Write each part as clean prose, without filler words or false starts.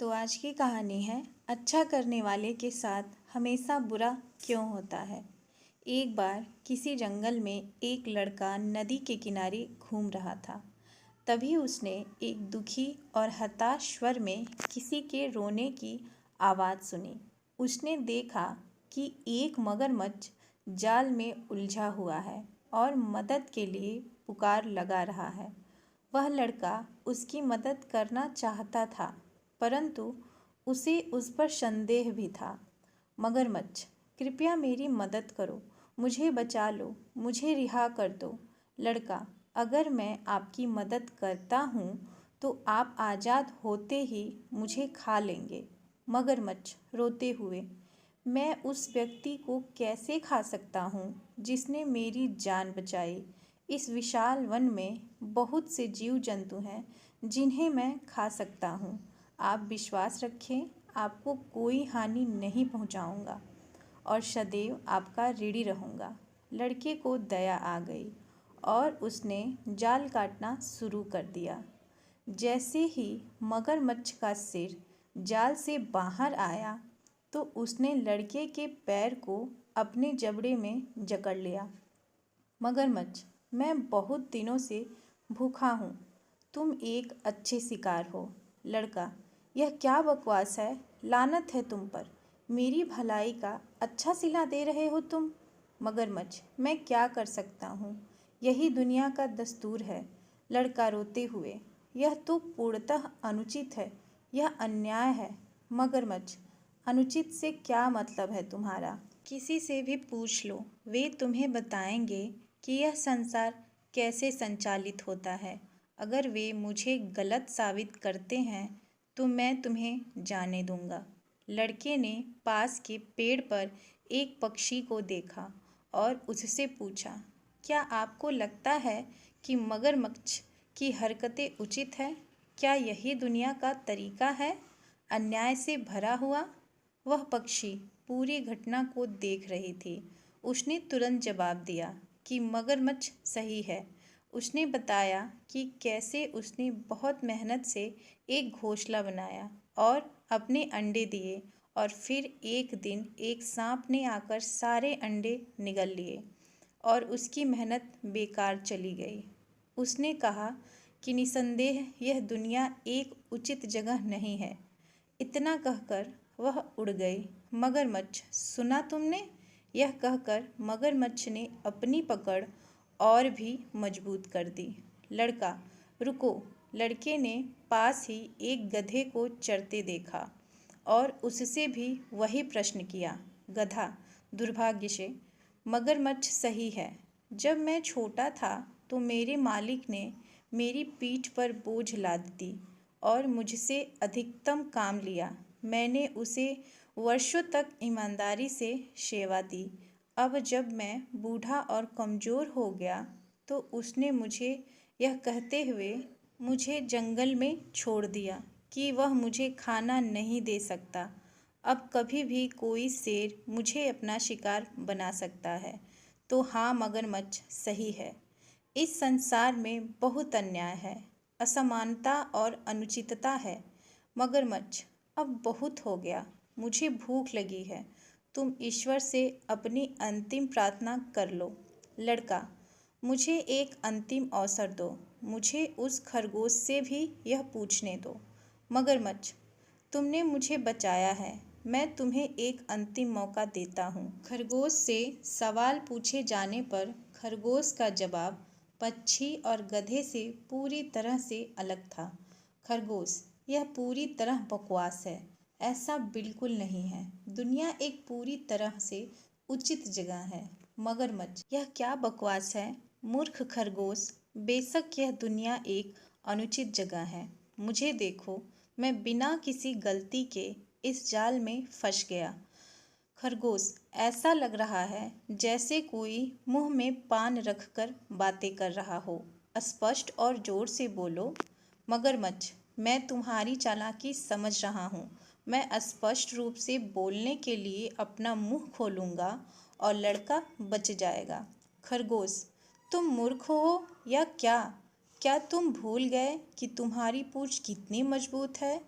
तो आज की कहानी है अच्छा करने वाले के साथ हमेशा बुरा क्यों होता है। एक बार किसी जंगल में एक लड़का नदी के किनारे घूम रहा था। तभी उसने एक दुखी और हताश स्वर में किसी के रोने की आवाज़ सुनी। उसने देखा कि एक मगरमच्छ जाल में उलझा हुआ है और मदद के लिए पुकार लगा रहा है। वह लड़का उसकी मदद करना चाहता था, परंतु उसे उस पर संदेह भी था। मगरमच्छ, कृपया मेरी मदद करो, मुझे बचा लो, मुझे रिहा कर दो। लड़का, अगर मैं आपकी मदद करता हूँ तो आप आज़ाद होते ही मुझे खा लेंगे। मगरमच्छ रोते हुए, मैं उस व्यक्ति को कैसे खा सकता हूँ जिसने मेरी जान बचाई। इस विशाल वन में बहुत से जीव जंतु हैं जिन्हें मैं खा सकता हूँ। आप विश्वास रखें, आपको कोई हानि नहीं पहुँचाऊँगा और सदैव आपका ऋणी रहूँगा। लड़के को दया आ गई और उसने जाल काटना शुरू कर दिया। जैसे ही मगरमच्छ का सिर जाल से बाहर आया तो उसने लड़के के पैर को अपने जबड़े में जकड़ लिया। मगरमच्छ, मैं बहुत दिनों से भूखा हूँ, तुम एक अच्छे शिकार हो। लड़का, यह क्या बकवास है, लानत है तुम पर, मेरी भलाई का अच्छा सिला दे रहे हो तुम। मगरमच्छ, मैं क्या कर सकता हूँ, यही दुनिया का दस्तूर है। लड़का रोते हुए, यह तो पूर्णतः अनुचित है, यह अन्याय है। मगरमच्छ, अनुचित से क्या मतलब है तुम्हारा? किसी से भी पूछ लो, वे तुम्हें बताएंगे कि यह संसार कैसे संचालित होता है। अगर वे मुझे गलत साबित करते हैं तो मैं तुम्हें जाने दूंगा। लड़के ने पास के पेड़ पर एक पक्षी को देखा और उससे पूछा, क्या आपको लगता है कि मगरमच्छ की हरकतें उचित है? क्या यही दुनिया का तरीका है, अन्याय से भरा हुआ? वह पक्षी पूरी घटना को देख रही थी। उसने तुरंत जवाब दिया कि मगरमच्छ सही है। उसने बताया कि कैसे उसने बहुत मेहनत से एक घोंसला बनाया और अपने अंडे दिए और फिर एक दिन एक सांप ने आकर सारे अंडे निगल लिए और उसकी मेहनत बेकार चली गई। उसने कहा कि निसंदेह यह दुनिया एक उचित जगह नहीं है। इतना कहकर वह उड़ गई। मगरमच्छ, सुना तुमने? यह कहकर मगरमच्छ ने अपनी पकड़ और भी मजबूत कर दी। लड़का, रुको। लड़के ने पास ही एक गधे को चरते देखा और उससे भी वही प्रश्न किया। गधा, दुर्भाग्य से मगरमच्छ सही है। जब मैं छोटा था तो मेरे मालिक ने मेरी पीठ पर बोझ लाद दी और मुझसे अधिकतम काम लिया। मैंने उसे वर्षों तक ईमानदारी से सेवा दी। अब जब मैं बूढ़ा और कमज़ोर हो गया तो उसने मुझे यह कहते हुए मुझे जंगल में छोड़ दिया कि वह मुझे खाना नहीं दे सकता। अब कभी भी कोई शेर मुझे अपना शिकार बना सकता है। तो हाँ, मगरमच्छ सही है। इस संसार में बहुत अन्याय है, असमानता और अनुचितता है। मगरमच्छ, अब बहुत हो गया, मुझे भूख लगी है, तुम ईश्वर से अपनी अंतिम प्रार्थना कर लो। लड़का, मुझे एक अंतिम अवसर दो, मुझे उस खरगोश से भी यह पूछने दो। मगरमच्छ, तुमने मुझे बचाया है, मैं तुम्हें एक अंतिम मौका देता हूँ। खरगोश से सवाल पूछे जाने पर खरगोश का जवाब पक्षी और गधे से पूरी तरह से अलग था। खरगोश, यह पूरी तरह बकवास है, ऐसा बिल्कुल नहीं है। दुनिया एक पूरी तरह से उचित जगह है। मगरमच्छ, यह क्या बकवास है? मूर्ख खरगोश, बेशक यह दुनिया एक अनुचित जगह है। मुझे देखो, मैं बिना किसी गलती के इस जाल में फंस गया। खरगोश, ऐसा लग रहा है जैसे कोई मुंह में पान रखकर बातें कर रहा हो। स्पष्ट और जोर से बोलो। मगरमच्छ, मैं तुम्हारी चालाकी समझ रहा हूँ। मैं स्पष्ट रूप से बोलने के लिए अपना मुंह खोलूँगा और लड़का बच जाएगा। खरगोश, तुम मूर्ख हो या क्या? क्या तुम भूल गए कि तुम्हारी पूंछ कितनी मजबूत है?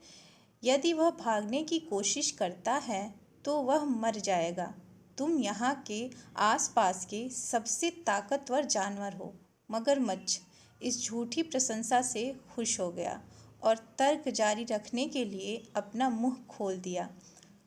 यदि वह भागने की कोशिश करता है तो वह मर जाएगा। तुम यहाँ के आसपास के सबसे ताकतवर जानवर हो। मगरमच्छ इस झूठी प्रशंसा से खुश हो गया और तर्क जारी रखने के लिए अपना मुंह खोल दिया।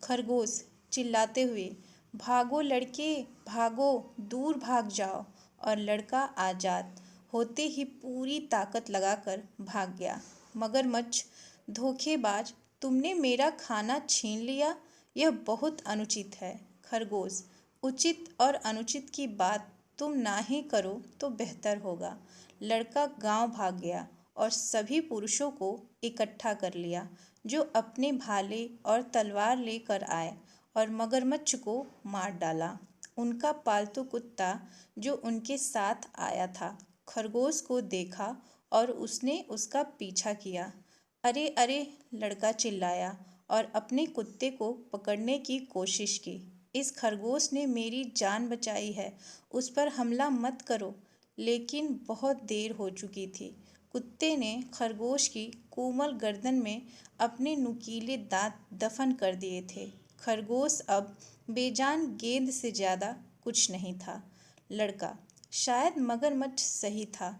खरगोश चिल्लाते हुए, भागो लड़के भागो, दूर भाग जाओ। और लड़का आजाद होते ही पूरी ताकत लगाकर भाग गया। मगरमच्छ, धोखेबाज, तुमने मेरा खाना छीन लिया, यह बहुत अनुचित है। खरगोश, उचित और अनुचित की बात तुम ना ही करो तो बेहतर होगा। लड़का गांव भाग गया और सभी पुरुषों को इकट्ठा कर लिया जो अपने भाले और तलवार लेकर आए और मगरमच्छ को मार डाला। उनका पालतू कुत्ता जो उनके साथ आया था खरगोश को देखा और उसने उसका पीछा किया। अरे अरे, लड़का चिल्लाया और अपने कुत्ते को पकड़ने की कोशिश की। इस खरगोश ने मेरी जान बचाई है, उस पर हमला मत करो। लेकिन बहुत देर हो चुकी थी। कुत्ते ने खरगोश की कोमल गर्दन में अपने नुकीले दांत दफन कर दिए थे। खरगोश अब बेजान गेंद से ज़्यादा कुछ नहीं था। लड़का, शायद मगरमच्छ सही था।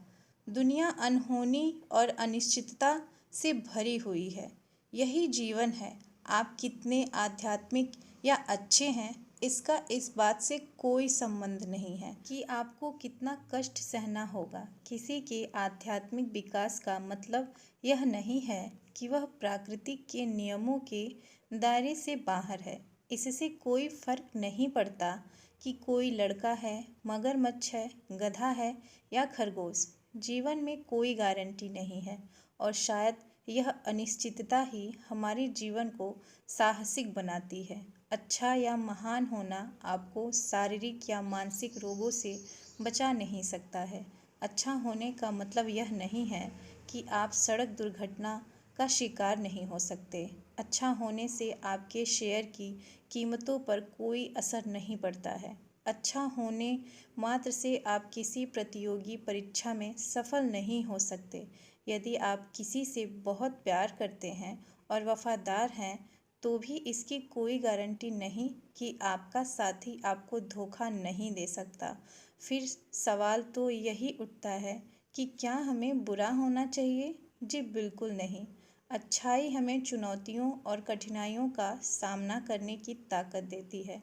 दुनिया अनहोनी और अनिश्चितता से भरी हुई है। यही जीवन है। आप कितने आध्यात्मिक या अच्छे हैं इसका इस बात से कोई संबंध नहीं है कि आपको कितना कष्ट सहना होगा। किसी के आध्यात्मिक विकास का मतलब यह नहीं है कि वह प्रकृति के नियमों के दायरे से बाहर है। इससे कोई फर्क नहीं पड़ता कि कोई लड़का है, मगरमच्छ है, गधा है या खरगोश। जीवन में कोई गारंटी नहीं है और शायद यह अनिश्चितता ही हमारे जीवन को साहसिक बनाती है। अच्छा या महान होना आपको शारीरिक या मानसिक रोगों से बचा नहीं सकता है। अच्छा होने का मतलब यह नहीं है कि आप सड़क दुर्घटना का शिकार नहीं हो सकते। अच्छा होने से आपके शेयर की कीमतों पर कोई असर नहीं पड़ता है। अच्छा होने मात्र से आप किसी प्रतियोगी परीक्षा में सफल नहीं हो सकते। यदि आप किसी से बहुत प्यार करते हैं और वफादार हैं तो भी इसकी कोई गारंटी नहीं कि आपका साथी आपको धोखा नहीं दे सकता। फिर सवाल तो यही उठता है कि क्या हमें बुरा होना चाहिए? जी बिल्कुल नहीं। अच्छाई हमें चुनौतियों और कठिनाइयों का सामना करने की ताकत देती है।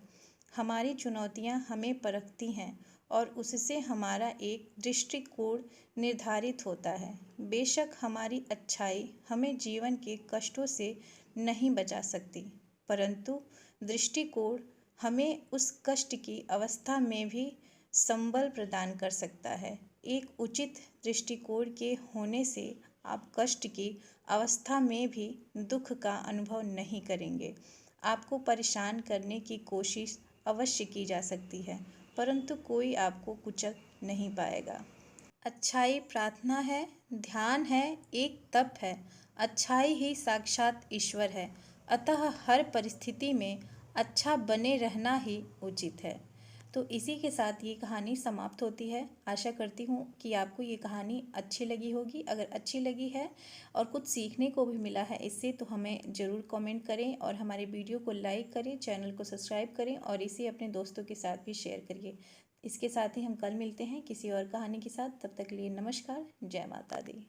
हमारी चुनौतियां हमें परखती हैं और उससे हमारा एक दृष्टिकोण निर्धारित होता है। बेशक हमारी अच्छाई हमें जीवन के कष्टों से नहीं बचा सकती, परंतु दृष्टिकोण हमें उस कष्ट की अवस्था में भी संबल प्रदान कर सकता है। एक उचित दृष्टिकोण के होने से आप कष्ट की अवस्था में भी दुख का अनुभव नहीं करेंगे। आपको परेशान करने की कोशिश अवश्य की जा सकती है, परंतु कोई आपको कुचल नहीं पाएगा। अच्छाई प्रार्थना है, ध्यान है, एक तप है। अच्छाई ही साक्षात ईश्वर है। अतः हर परिस्थिति में अच्छा बने रहना ही उचित है। तो इसी के साथ ये कहानी समाप्त होती है। आशा करती हूँ कि आपको ये कहानी अच्छी लगी होगी। अगर अच्छी लगी है और कुछ सीखने को भी मिला है इससे तो हमें ज़रूर कमेंट करें और हमारे वीडियो को लाइक करें, चैनल को सब्सक्राइब करें और इसे अपने दोस्तों के साथ भी शेयर करिए। इसके साथ ही हम कल मिलते हैं किसी और कहानी के साथ। तब तक के लिए नमस्कार। जय माता दी।